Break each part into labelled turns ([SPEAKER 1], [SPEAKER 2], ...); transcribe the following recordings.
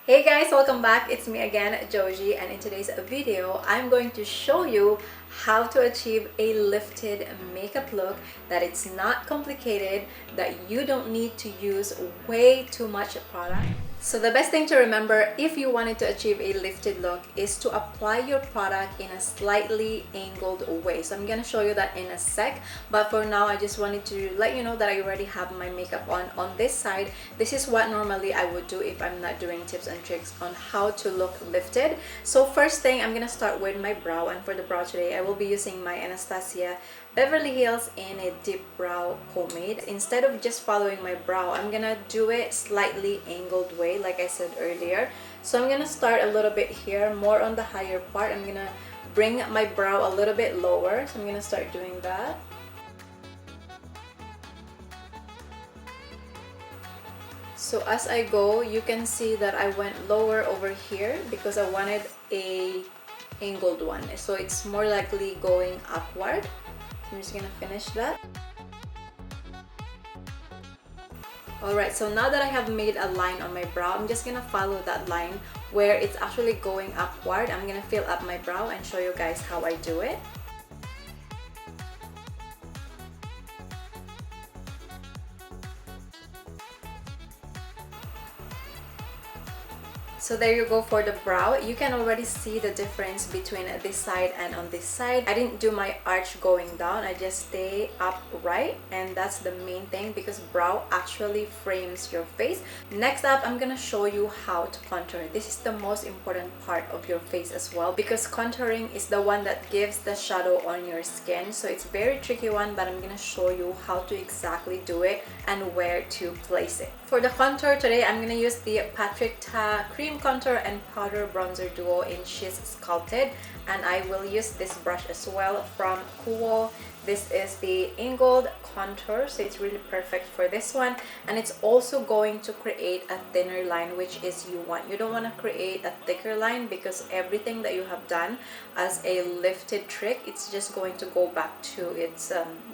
[SPEAKER 1] Hey guys, welcome back. It's me again, Joji, and in today's video I'm going to show you how to achieve a lifted makeup look that it's not complicated, that you don't need to use way too much product. So the best thing to remember if you wanted to achieve a lifted look is to apply your product in a slightly angled way. So I'm gonna show you that in a sec, but for now I just wanted to let you know that I already have my makeup on this side. This is what normally I would do if I'm not doing tips and tricks on how to look lifted. So first thing, I'm gonna start with my brow, and for the brow today I will be using my Anastasia Beverly Hills in a deep brow pomade. Instead of just following my brow, I'm gonna do it slightly angled way like I said earlier. So I'm gonna start a little bit here, more on the higher part. I'm gonna bring my brow a little bit lower, so I'm gonna start doing that. So as I go, you can see that I went lower over here because I wanted a angled one, so it's more likely going upward. I'm just gonna finish that. Alright, so now that I have made a line on my brow, I'm just gonna follow that line where it's actually going upward. I'm gonna fill up my brow and show you guys how I do it. So there you go for the brow. You can already see the difference between this side and on this side. I didn't do my arch going down, I just stay upright, and that's the main thing because brow actually frames your face. Next up, I'm gonna show you how to contour. This is the most important part of your face as well because contouring is the one that gives the shadow on your skin. So it's a very tricky one, but I'm gonna show you how to exactly do it and where to place it. For the contour today, I'm gonna use the Patrick Ta Cream Contour and Powder Bronzer Duo in She's Sculpted, and I will use this brush as well from Kuo. This is the angled contour, so it's really perfect for this one, and it's also going to create a thinner line, which is you want. You don't want to create a thicker line because everything that you have done as a lifted trick, it's just going to go back to its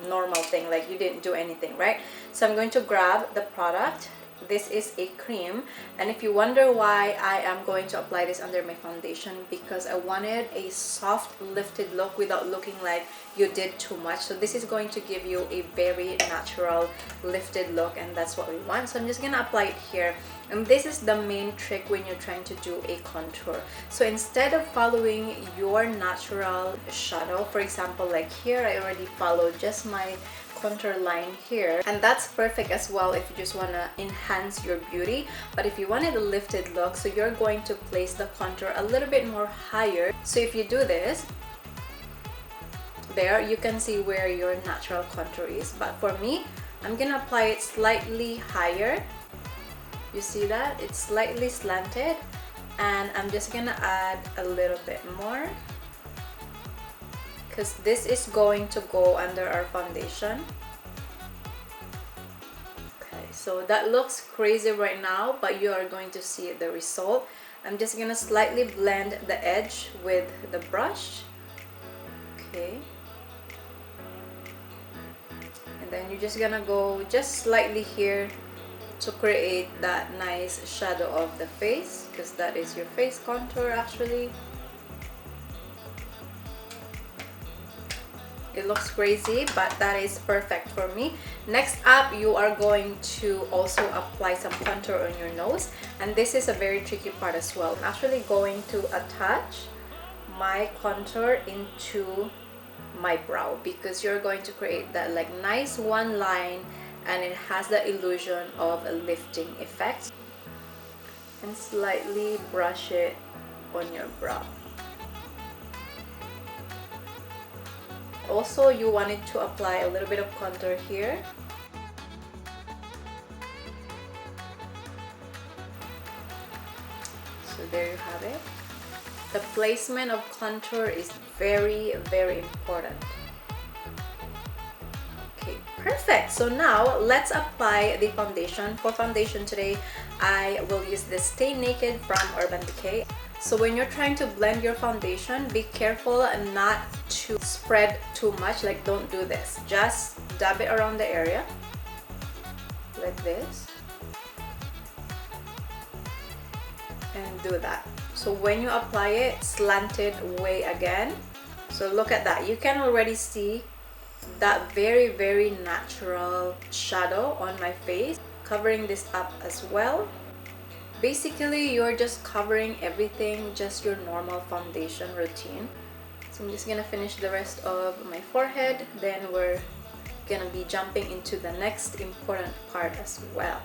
[SPEAKER 1] normal thing, like you didn't do anything, right? So I'm going to grab the product. This is a cream, and if you wonder why I am going to apply this under my foundation, because I wanted a soft lifted look without looking like you did too much. So this is going to give you a very natural lifted look, and that's what we want. So I'm just gonna apply it here, and this is the main trick when you're trying to do a contour. So instead of following your natural shadow, for example like here, I already followed just my contour line here, and that's perfect as well if you just want to enhance your beauty. But if you wanted a lifted look, so you're going to place the contour a little bit more higher. So if you do this, there you can see where your natural contour is, but for me, I'm gonna apply it slightly higher. You see that? It's slightly slanted, and I'm just gonna add a little bit more because this is going to go under our foundation. Okay, so that looks crazy right now, but you are going to see the result. I'm just gonna slightly blend the edge with the brush. Okay, and then you're just gonna go just slightly here to create that nice shadow of the face, because that is your face contour actually. It looks crazy, but that is perfect for me. Next up, you are going to also apply some contour on your nose, and this is a very tricky part as well. I'm actually going to attach my contour into my brow because you're going to create that like nice one line, and it has the illusion of a lifting effect. And slightly brush it on your brow. Also, you wanted to apply a little bit of contour here. So there you have it. The placement of contour is very, very important. Okay, perfect. So now let's apply the foundation. For foundation today, I will use this Stay Naked from Urban Decay. So when you're trying to blend your foundation, be careful not to spread too much. Like, don't do this. Just dab it around the area like this. and do that. So when you apply it, slanted way again. So look at that. You can already see that very natural shadow on my face, covering this up as well. Basically, you're just covering everything, just your normal foundation routine. So I'm just gonna finish the rest of my forehead, then we're gonna be jumping into the next important part as well.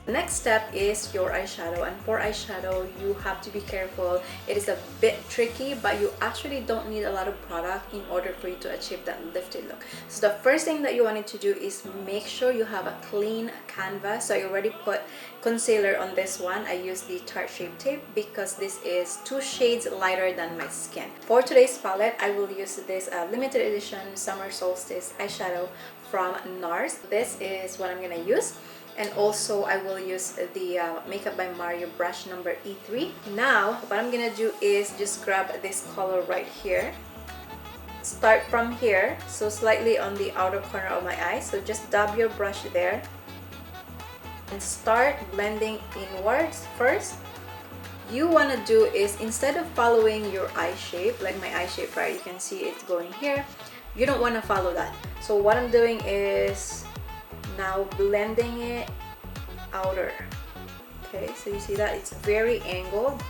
[SPEAKER 1] Next step is your eyeshadow, and for eyeshadow you have to be careful. It is a bit tricky, but you actually don't need a lot of product in order for you to achieve that lifted look. So the first thing that you wanted to do is make sure you have a clean canvas. So I already put concealer on this one. I use the Tarte Shape Tape because this is 2 shades lighter than my skin. For today's palette, I will use this limited edition Summer Solstice eyeshadow from NARS. This is what I'm gonna use. And also I will use the Makeup by Mario brush number E3. Now what I'm gonna do is just grab this color right here. Start from here, so slightly on the outer corner of my eye. So just dab your brush there and start blending inwards first. You want to do is, instead of following your eye shape, like my eye shape, right, you can see it's going here. You don't want to follow that. So what I'm doing is now blending it outer. Okay, so you see that it's very angled.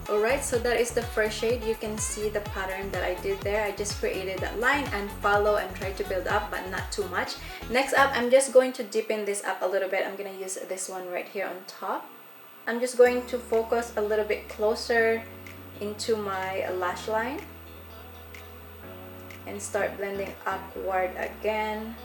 [SPEAKER 1] Alright, so that is the first shade. You can see the pattern that I did there. I just created that line and follow and try to build up, but not too much. Next up, I'm just going to deepen this up a little bit. I'm going to use this one right here on top. I'm just going to focus a little bit closer into my lash line and start blending upward again.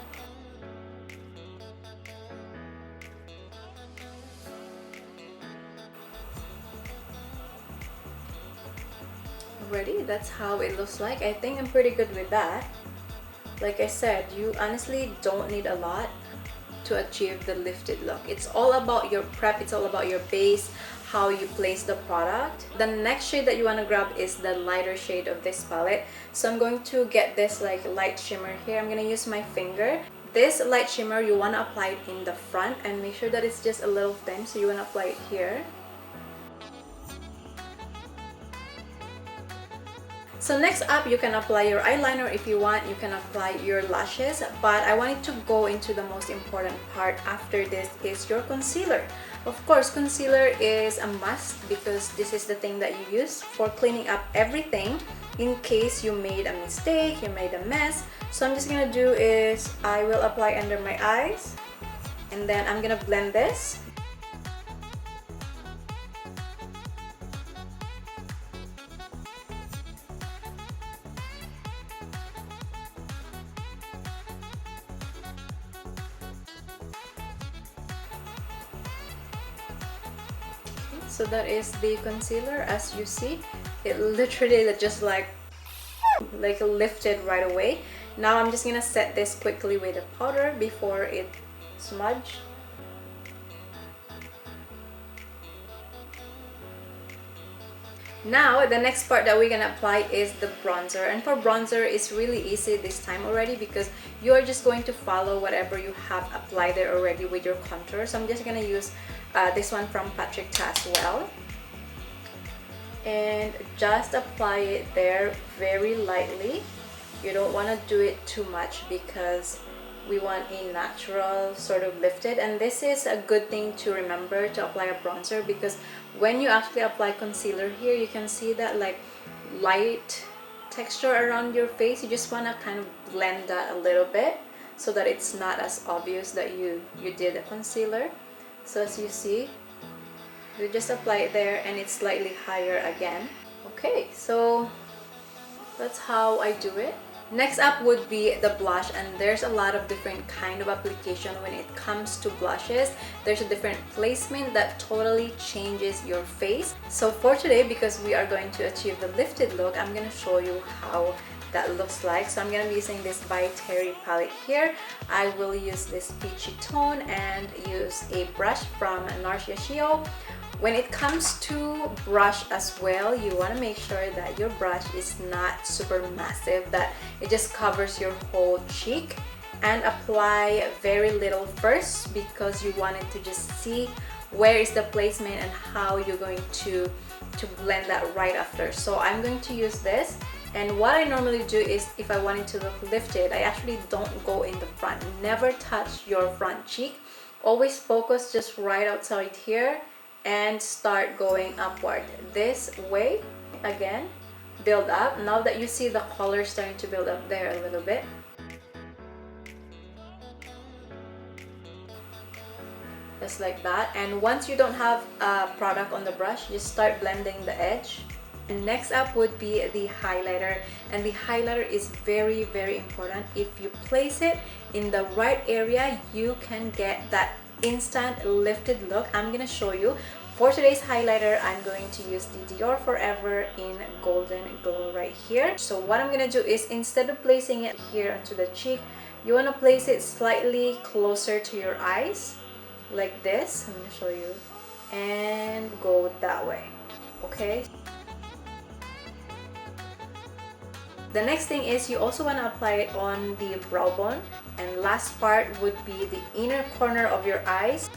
[SPEAKER 1] Ready? That's how it looks like. I think I'm pretty good with that. Like I said, you honestly don't need a lot to achieve the lifted look. It's all about your prep, it's all about your base, how you place the product. The next shade that you want to grab is the lighter shade of this palette. So I'm going to get this like light shimmer here. I'm going to use my finger. This light shimmer, you want to apply it in the front and make sure that it's just a little thin. So you want to apply it here. So next up, you can apply your eyeliner if you want. You can apply your lashes, but I wanted to go into the most important part after this is your concealer. Of course, concealer is a must because this is the thing that you use for cleaning up everything in case you made a mistake, you made a mess. So I'm just gonna do is I will apply under my eyes and then I'm gonna blend this. So that is the concealer. As you see, it literally just like lifted right away. Now I'm just gonna set this quickly with a powder before it smudge. Now the next part that we're gonna apply is the bronzer, and for bronzer it's really easy this time already because you are just going to follow whatever you have applied there already with your contour. So I'm just gonna use this one from Patrick Ta as well, and just apply it there very lightly. You don't want to do it too much because we want a natural sort of lifted, and this is a good thing to remember to apply a bronzer because when you actually apply concealer here, you can see that like light texture around your face. You just want to kind of blend that a little bit so that it's not as obvious that you did a concealer. So as you see, you just apply it there and it's slightly higher again. Okay, so that's how I do it. Next up would be the blush, and there's a lot of different kind of application when it comes to blushes. There's a different placement that totally changes your face. So for today, because we are going to achieve the lifted look, I'm going to show you how that looks like. So I'm gonna be using this by Terry palette here. I will use this peachy tone and use a brush from NARS L.E. When it comes to brush as well, you want to make sure that your brush is not super massive, that it just covers your whole cheek, and apply very little first because you want it to just see where is the placement and how you're going to blend that right after. So I'm going to use this, and what I normally do is if I want it to look lifted, I actually don't go in the front. Never touch your front cheek. Always focus just right outside here and start going upward this way. Again, build up. Now that you see the color starting to build up there a little bit, just like that. And once you don't have product on the brush, just start blending the edge. And next up would be the highlighter, and the highlighter is very, very important. If you place it in the right area, you can get that instant lifted look. I'm gonna show you. For today's highlighter, I'm going to use the Dior Forever in Golden Glow right here. So what I'm gonna do is, instead of placing it here onto the cheek, you want to place it slightly closer to your eyes, like this. I'm gonna show you, and go that way. Okay. The next thing is you also want to apply it on the brow bone, and last part would be the inner corner of your eyes.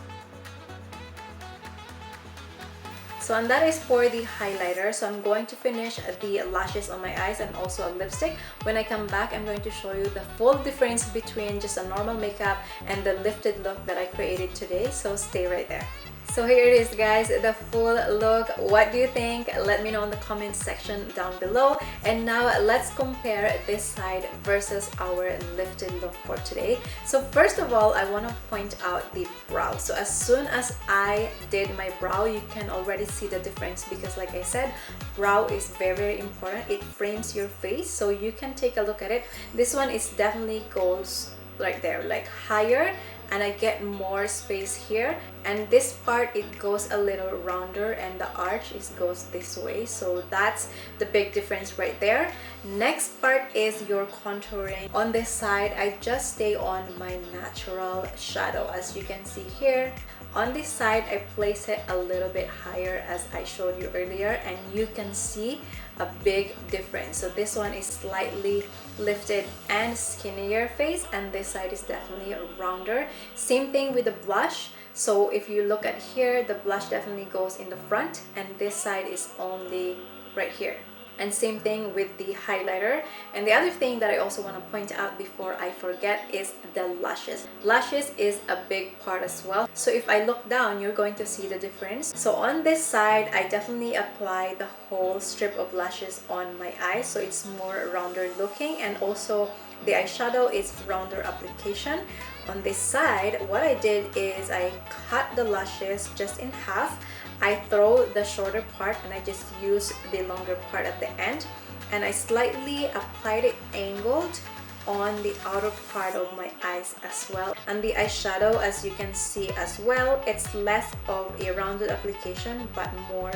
[SPEAKER 1] So, and that is for the highlighter. So I'm going to finish the lashes on my eyes and also a lipstick. When I come back, I'm going to show you the full difference between just a normal makeup and the lifted look that I created today. So stay right there. So here it is, guys, the full look. What do you think? Let me know in the comment section down below. And now let's compare this side versus our lifted look for today. So first of all, I want to point out the brow. So as soon as I did my brow, you can already see the difference, because like I said, brow is very, very important. It frames your face, so you can take a look at it. This one is definitely goes right there, like higher, and I get more space here, and this part it goes a little rounder and the arch goes this way. So that's the big difference right there. Next part is your contouring. On this side, I just stay on my natural shadow. As you can see here, on this side I place it a little bit higher as I showed you earlier, and you can see a big difference. So this one is slightly lifted and skinnier face, and this side is definitely rounder. Same thing with the blush. So if you look at here, the blush definitely goes in the front, and this side is only right here. And same thing with the highlighter. And the other thing that I also want to point out before I forget is the lashes. Lashes is a big part as well. So if I look down, you're going to see the difference. So on this side, I definitely apply the whole strip of lashes on my eyes, so it's more rounder looking, and also the eyeshadow is rounder application. On this side, what I did is I cut the lashes just in half. I throw the shorter part and I just use the longer part at the end, and I slightly applied it angled on the outer part of my eyes as well. And the eyeshadow, as you can see as well, it's less of a rounded application but more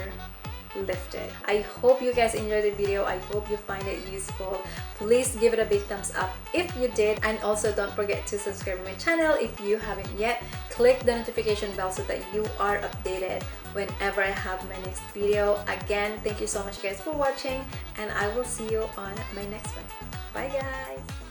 [SPEAKER 1] lifted. I hope you guys enjoyed the video. I hope you find it useful. Please give it a big thumbs up if you did, and also don't forget to subscribe to my channel if you haven't yet. Click the notification bell so that you are updated whenever I have my next video. Again, thank you so much guys for watching, and I will see you on my next one. Bye guys.